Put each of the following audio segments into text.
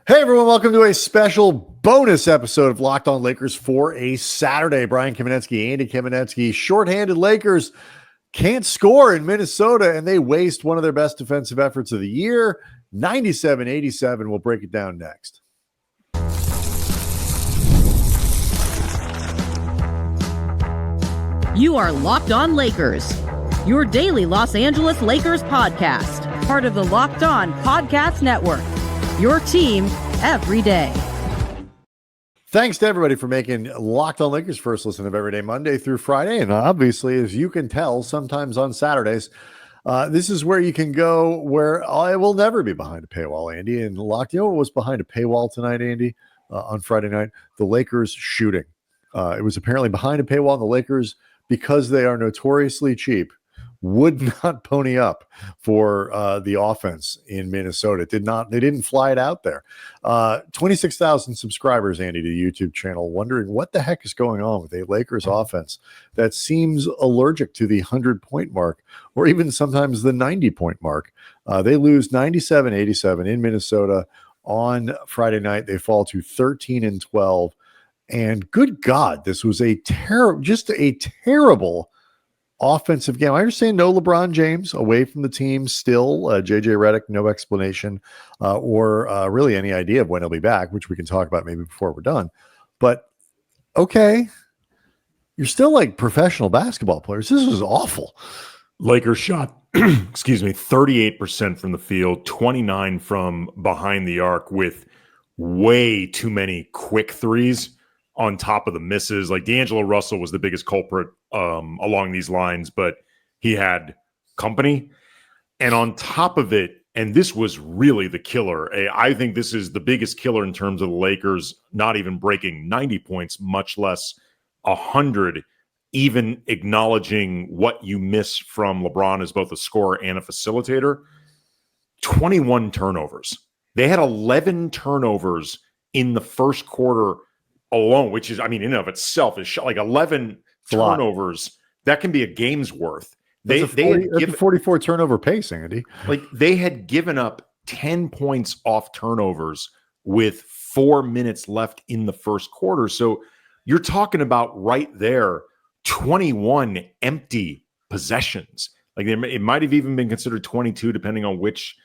Hey everyone, welcome to a special bonus episode of Locked On Lakers for a Saturday. Brian Kamenetsky, Andy Kamenetsky. Shorthanded Lakers can't score in Minnesota, and they waste one of their best defensive efforts of the year. 97-87. We'll break it down next. You are Locked On Lakers, your daily Los Angeles Lakers podcast, part of the Locked On Podcast Network. Your team every day. Thanks to everybody for making Locked On Lakers first listen of every day, Monday through Friday. And obviously, as you can tell, sometimes on Saturdays, this is where you can go where I will never be behind a paywall, Andy. And Locked, you know what was behind a paywall tonight, Andy, on Friday night? The Lakers shooting. It was apparently behind a paywall. And the Lakers, because they are notoriously cheap, would not pony up for the offense in Minnesota. They didn't fly it out there. 26,000 subscribers, Andy, to the YouTube channel, wondering what the heck is going on with a Lakers offense that seems allergic to the 100-point mark or even sometimes the 90-point mark. They lose 97-87 in Minnesota on Friday night. They fall to 13-12. And good God, this was just a terrible offensive game. I understand no LeBron James away from the team still. JJ Redick, no explanation or really any idea of when he'll be back, which we can talk about maybe before we're done. But okay, you're still like professional basketball players. This was awful. Lakers shot, 38% from the field, 29 from behind the arc with way too many quick threes on top of the misses. Like D'Angelo Russell was the biggest culprit along these lines, but he had company. And on top of it, and this was really the killer, I think this is the biggest killer in terms of the Lakers not even breaking 90 points, much less 100, even acknowledging what you miss from LeBron as both a scorer and a facilitator. 21 turnovers. They had 11 turnovers in the first quarter alone, which is, I mean, in and of itself is like 11 turnovers. That can be a game's worth. That's a 44 turnover pace, Andy. Like they had given up 10 points off turnovers with 4 minutes left in the first quarter. So you're talking about right there, 21 empty possessions. Like it might have even been considered 22, depending on which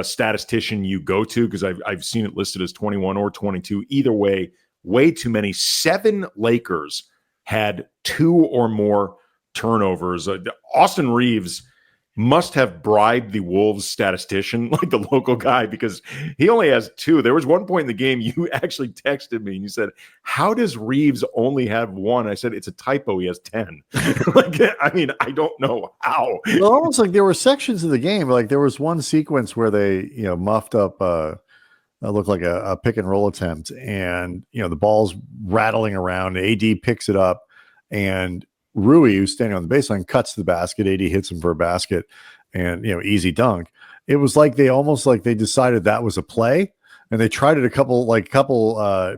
statistician you go to, because I've seen it listed as 21 or 22. Either way, way too many. 7 Lakers had 2 or more turnovers. Austin Reaves must have bribed the Wolves statistician, like the local guy, because he only has 2. There was one point in the game you actually texted me and you said, how does Reaves only have 1? I said, it's a typo. He has 10. Like, I mean, I don't know how. Well, almost like there were sections of the game. Like there was one sequence where they, muffed up looked like a pick and roll attempt, and the ball's rattling around. AD picks it up, and Rui, who's standing on the baseline, cuts the basket. AD hits him for a basket, and easy dunk. It was like they decided that was a play, and they tried it a couple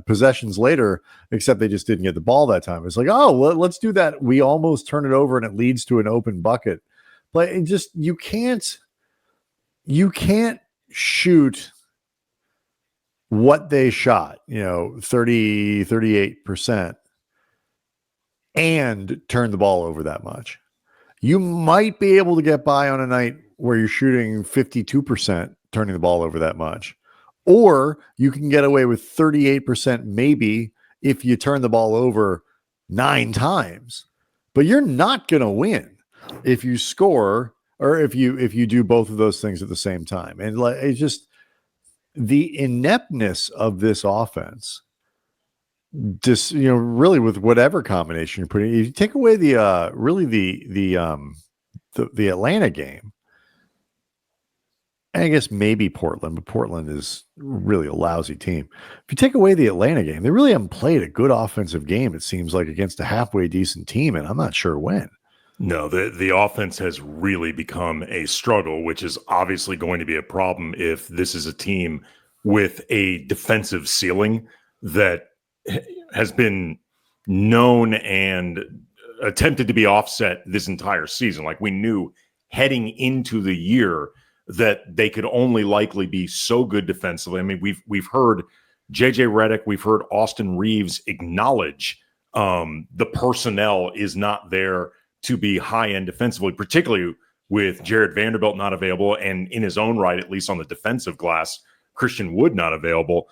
possessions later, except they just didn't get the ball that time. It's like, oh, let's do that. We almost turn it over, and it leads to an open bucket. But it just you can't shoot what they shot, 38%, and turn the ball over that much. You might be able to get by on a night where you're shooting 52%, turning the ball over that much. Or you can get away with 38% maybe if you turn the ball over 9 times. But you're not going to win if you score or if you do both of those things at the same time. And it's just the ineptness of this offense, just really with whatever combination you're putting. If you take away the Atlanta game, and I guess maybe Portland, but Portland is really a lousy team. If you take away the Atlanta game, they really haven't played a good offensive game, it seems like, against a halfway decent team, and I'm not sure when. No, the offense has really become a struggle, which is obviously going to be a problem if this is a team with a defensive ceiling that has been known and attempted to be offset this entire season. Like we knew heading into the year that they could only likely be so good defensively. I mean, we've heard JJ Redick, we've heard Austin Reaves acknowledge the personnel is not there to be high end defensively, particularly with Jared Vanderbilt not available, and in his own right, at least on the defensive glass, Christian Wood not available.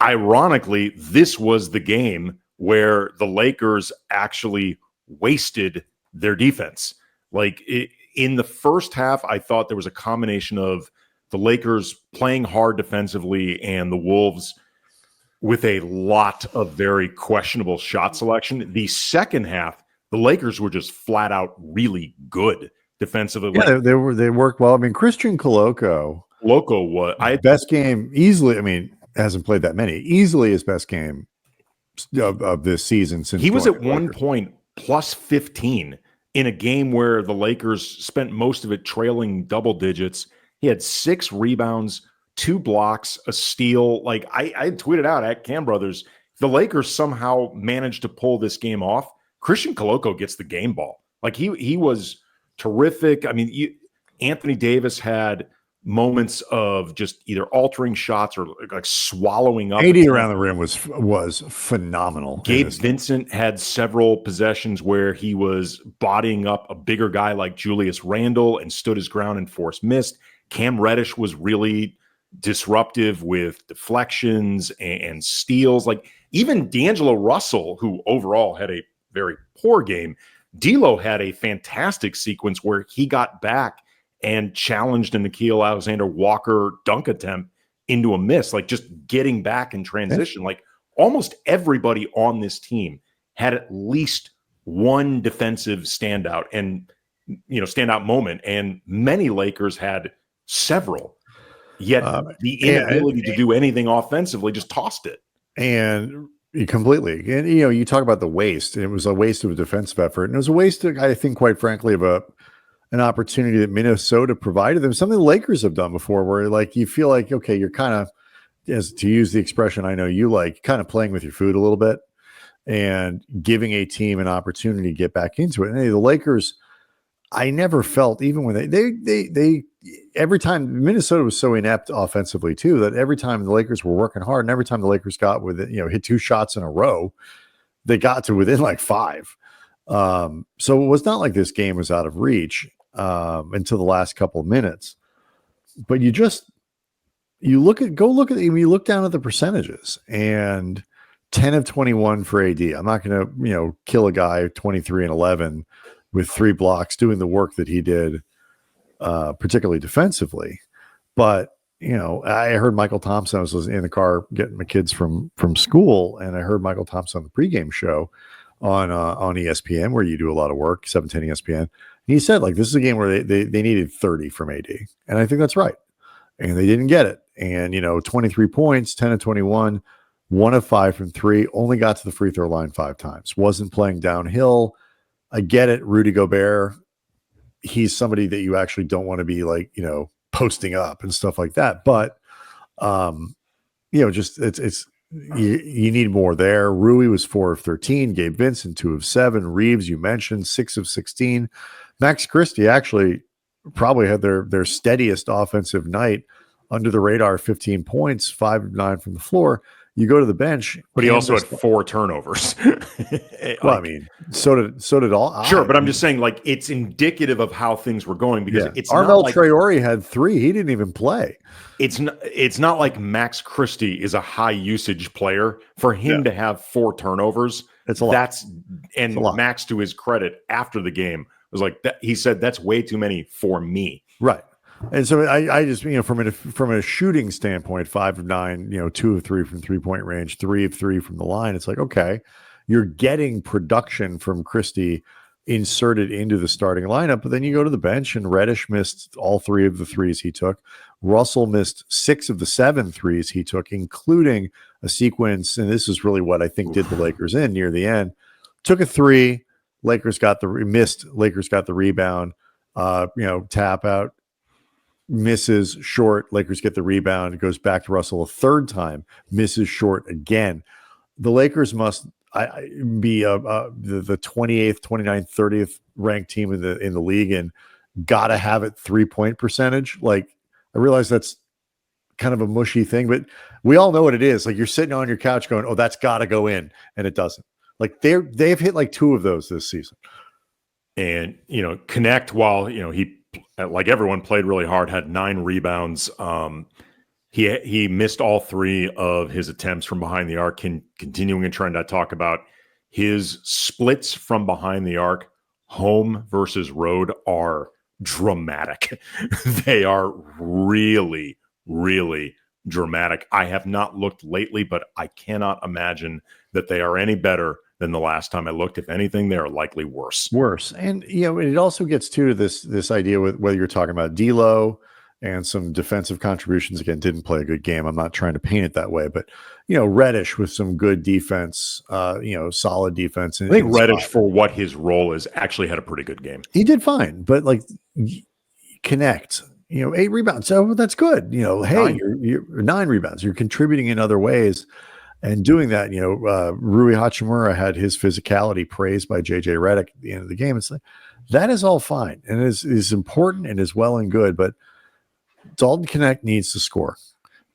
Ironically, this was the game where the Lakers actually wasted their defense. Like in the first half, I thought there was a combination of the Lakers playing hard defensively and the Wolves with a lot of very questionable shot selection. The second half, the Lakers were just flat out really good defensively. Yeah, they worked well. I mean, Christian Coloco was best game easily. I mean, hasn't played that many. Easily his best game of this season since he was at one point plus 15 in a game where the Lakers spent most of it trailing double digits. He had 6 rebounds, 2 blocks, a steal. Like I tweeted out at Cam Brothers, if the Lakers somehow managed to pull this game off, Christian Coloco gets the game ball. Like he was terrific. I mean, Anthony Davis had moments of just either altering shots or like swallowing up. 80 around the rim was phenomenal. Gabe Vincent had several possessions where he was bodying up a bigger guy like Julius Randle and stood his ground and forced missed. Cam Reddish was really disruptive with deflections and steals. Like even D'Angelo Russell, who overall had a very poor game, D'Lo had a fantastic sequence where he got back and challenged a Nickeil Alexander-Walker dunk attempt into a miss, like just getting back in transition. Like almost everybody on this team had at least one defensive standout standout moment, and many Lakers had several. Yet the inability to do anything offensively just tossed it. And completely. And, you talk about the waste. It was a waste of a defensive effort. And it was a waste, I think, quite frankly, of an opportunity that Minnesota provided them, something the Lakers have done before, where like you feel like, okay, you're kind of, as to use the expression I know you like, kind of playing with your food a little bit and giving a team an opportunity to get back into it. And the Lakers, I never felt, even when they every time Minnesota was so inept offensively too, that every time the Lakers were working hard and every time the Lakers got hit 2 shots in a row, they got to within like 5. So it was not like this game was out of reach until the last couple of minutes. But you look down at the percentages, and 10 of 21 for AD. I'm not going to, kill a guy 23 and 11 with 3 blocks doing the work that he did, particularly defensively. But, I heard Michael Thompson. I was in the car getting my kids from school, and I heard Michael Thompson on the pregame show on ESPN, where you do a lot of work, 710 ESPN. He said, like, this is a game where they needed 30 from AD. And I think that's right. And they didn't get it. And, 23 points, 10 of 21, 1 of 5 from 3, only got to the free throw line 5 times. Wasn't playing downhill. I get it. Rudy Gobert, he's somebody that you actually don't want to be like, posting up and stuff like that. But, just you need more there. Rui was 4 of 13. Gabe Vincent, 2 of 7. Reaves, you mentioned, 6 of 16. Max Christie actually probably had their steadiest offensive night, under the radar, 15 points, 5 of 9 from the floor. You go to the bench, but he also had 4 turnovers. Well, I mean, so did all. Sure, but I'm just saying, like, it's indicative of how things were going, because it's Armel not like Traore had 3. He didn't even play. It's not like Max Christie is a high usage player for him to have 4 turnovers. It's a lot. Max, to his credit, after the game was like that. He said that's way too many for me. Right. And so I just, from a shooting standpoint, 5 of 9, 2 of 3 from 3-point range, 3 of 3 from the line. It's like, okay, you're getting production from Christie inserted into the starting lineup, but then you go to the bench and Reddish missed all 3 of the threes he took. Russell missed 6 of the 7 threes he took, including a sequence. And this is really what I think did the Lakers in near the end. Took a 3. Lakers got the rebound, tap out. Misses short. Lakers get the rebound. It goes back to Russell a 3rd time. Misses short again. The Lakers must be the 28th, 29th, 30th ranked team in the league, and gotta have it 3-point percentage. Like, I realize that's kind of a mushy thing, but we all know what it is. Like you're sitting on your couch going, oh, that's got to go in. And it doesn't. Like they've hit like 2 of those this season. And, Connect, while, he, like everyone, played really hard, had 9 rebounds. He missed all 3 of his attempts from behind the arc. Continuing a trend I talk about, his splits from behind the arc, home versus road, are dramatic. They are really, really dramatic. I have not looked lately, but I cannot imagine that they are any better than the last time I looked. If anything, they are likely worse. And it also gets to this idea with whether you're talking about D'Lo and some defensive contributions. Again, didn't play a good game. I'm not trying to paint it that way, but Reddish with some good defense, solid defense. I think Reddish, for what his role is, actually had a pretty good game. He did fine, but like Connect, 8 rebounds. So that's good. Hey, you're 9 rebounds. You're contributing in other ways. And doing that, Rui Hachimura had his physicality praised by JJ Redick at the end of the game. It's like, that is all fine and is important and is well and good, but Dalton Connect needs to score.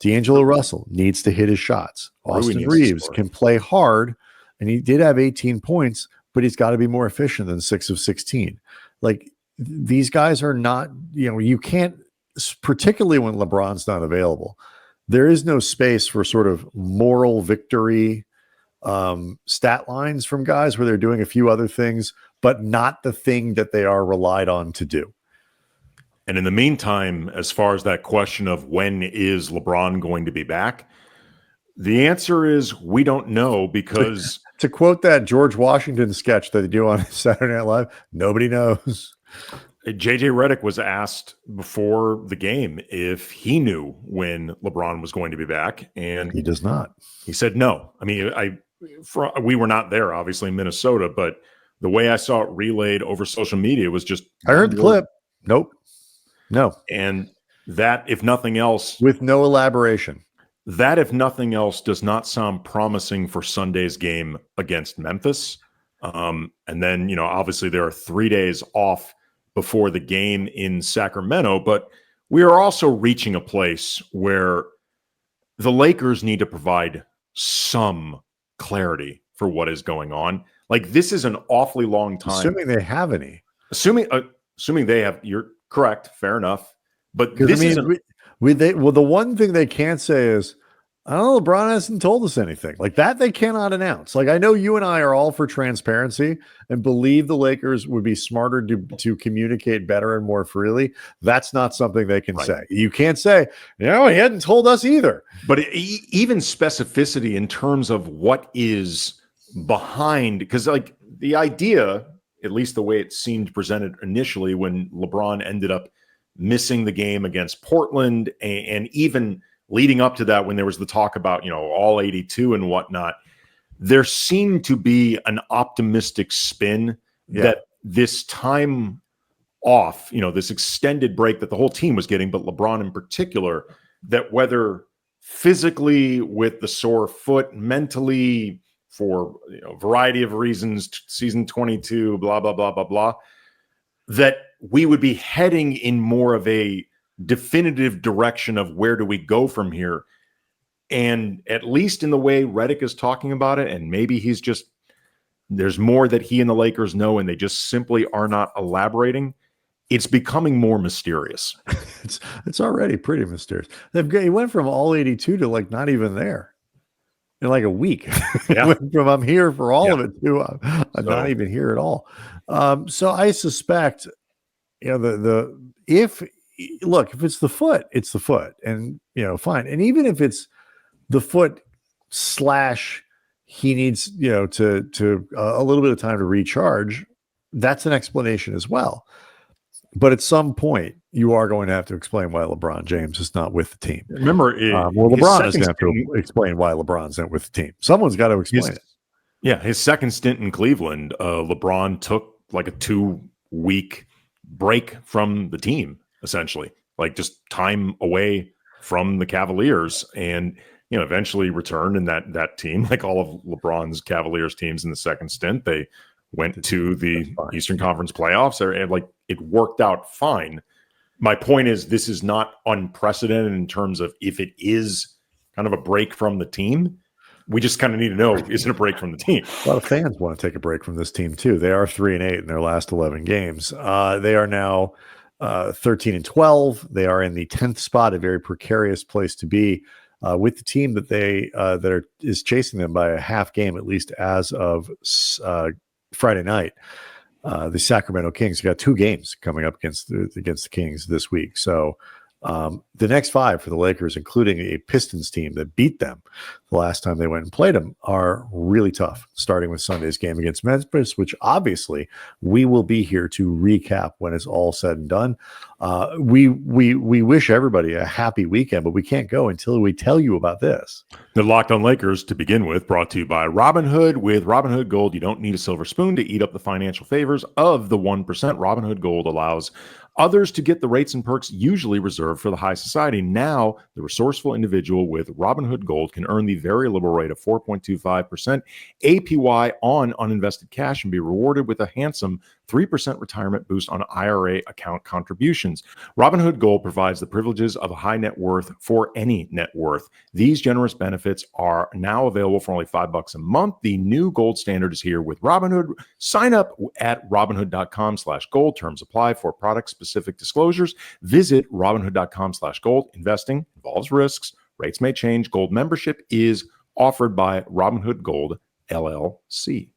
D'Angelo Russell needs to hit his shots. Austin Reaves can play hard, and he did have 18 points, but he's got to be more efficient than 6 of 16. Like, these guys are not, you can't, particularly when LeBron's not available, there is no space for sort of moral victory stat lines from guys where they're doing a few other things, but not the thing that they are relied on to do. And in the meantime, as far as that question of when is LeBron going to be back, the answer is we don't know, because to quote that George Washington sketch that they do on Saturday Night Live, nobody knows. JJ Redick was asked before the game if he knew when LeBron was going to be back, and he does not. He said no. I mean, we were not there, obviously, in Minnesota, but the way I saw it relayed over social media was just, I heard the clip. Nope. No. And that, if nothing else, with no elaboration, that, if nothing else, does not sound promising for Sunday's game against Memphis. And then, obviously there are 3 days off before the game in Sacramento, but we are also reaching a place where the Lakers need to provide some clarity for what is going on. Like, this is an awfully long time. Assuming they have any. Assuming they have, you're correct, fair enough. But this isn't. The one thing they can't say is, I don't know, LeBron hasn't told us anything. Like that they cannot announce. Like, I know you and I are all for transparency and believe the Lakers would be smarter to communicate better and more freely. That's not something they can say. You can't say, he hadn't told us either. But even specificity in terms of what is behind, because like the idea, at least the way it seemed presented initially when LeBron ended up missing the game against Portland, and even leading up to that, when there was the talk about, all 82 and whatnot, there seemed to be an optimistic spin that this time off, this extended break that the whole team was getting, but LeBron in particular, that whether physically with the sore foot, mentally for a variety of reasons, season 22, blah, blah, blah, blah, blah, that we would be heading in more of a definitive direction of where do we go from here. And at least in the way Redick is talking about it, and maybe there's more that he and the Lakers know and they just simply are not elaborating, it's becoming more mysterious. It's already pretty mysterious. He went from all 82 to like not even there in like a week. Yeah. Went from I'm here for all of it to I'm not even here at all. So I suspect, if it's the foot, it's the foot, and fine. And even if it's the foot / he needs to a little bit of time to recharge, that's an explanation as well. But at some point, you are going to have to explain why LeBron James is not with the team. Remember, LeBron is going to have to explain why LeBron's not with the team. Someone's got to explain it. Yeah, his second stint in Cleveland, LeBron took like a 2-week break from the team, essentially, like just time away from the Cavaliers, and eventually returned. And that team, like all of LeBron's Cavaliers teams in the second stint, they went to the Eastern Conference playoffs, and like it worked out fine. My point is, this is not unprecedented in terms of if it is kind of a break from the team. We just kind of need to know, is it a break from the team? A lot of fans want to take a break from this team too. They are 3-8 in their last 11 games. They are now 13-12. They are in the 10th spot, a very precarious place to be with the team that is chasing them by a half game, at least as of Friday night. The Sacramento Kings got 2 games coming up against the Kings this week. So the next 5 for the Lakers, including a Pistons team that beat them the last time they went and played them, are really tough, starting with Sunday's game against Memphis, which obviously we will be here to recap when it's all said and done. We wish everybody a happy weekend, but we can't go until we tell you about this. The Locked On Lakers, to begin with, brought to you by Robinhood. With Robinhood Gold, you don't need a silver spoon to eat up the financial favors of the 1%. Robinhood Gold allows others to get the rates and perks usually reserved for the high society. Now, the resourceful individual with Robinhood Gold can earn the very liberal rate of 4.25% APY on uninvested cash and be rewarded with a handsome 3% retirement boost on IRA account contributions. Robinhood Gold provides the privileges of a high net worth for any net worth. These generous benefits are now available for only $5 a month. The new gold standard is here with Robinhood. Sign up at Robinhood.com/gold. Terms apply. For product specific disclosures, visit Robinhood.com/gold. Investing involves risks. Rates may change. Gold membership is offered by Robinhood Gold LLC.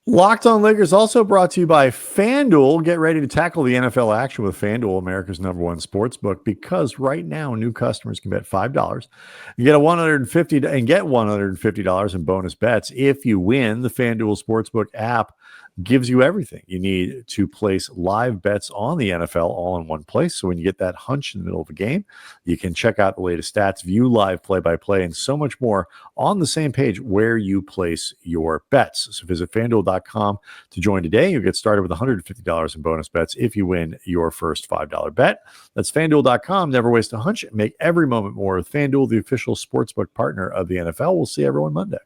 Locked On Lakers also brought to you by FanDuel. Get ready to tackle the NFL action with FanDuel, America's #1 sports book, because right now new customers can bet $5 and get $150 in bonus bets if you win. The FanDuel Sportsbook app gives you everything you need to place live bets on the NFL all in one place. So when you get that hunch in the middle of a game, you can check out the latest stats, view live play-by-play, and so much more on the same page where you place your bets. So visit FanDuel.com to join today. You'll get started with $150 in bonus bets if you win your first $5 bet. That's FanDuel.com. Never waste a hunch. Make every moment more with FanDuel, the official sportsbook partner of the NFL. We'll see everyone Monday.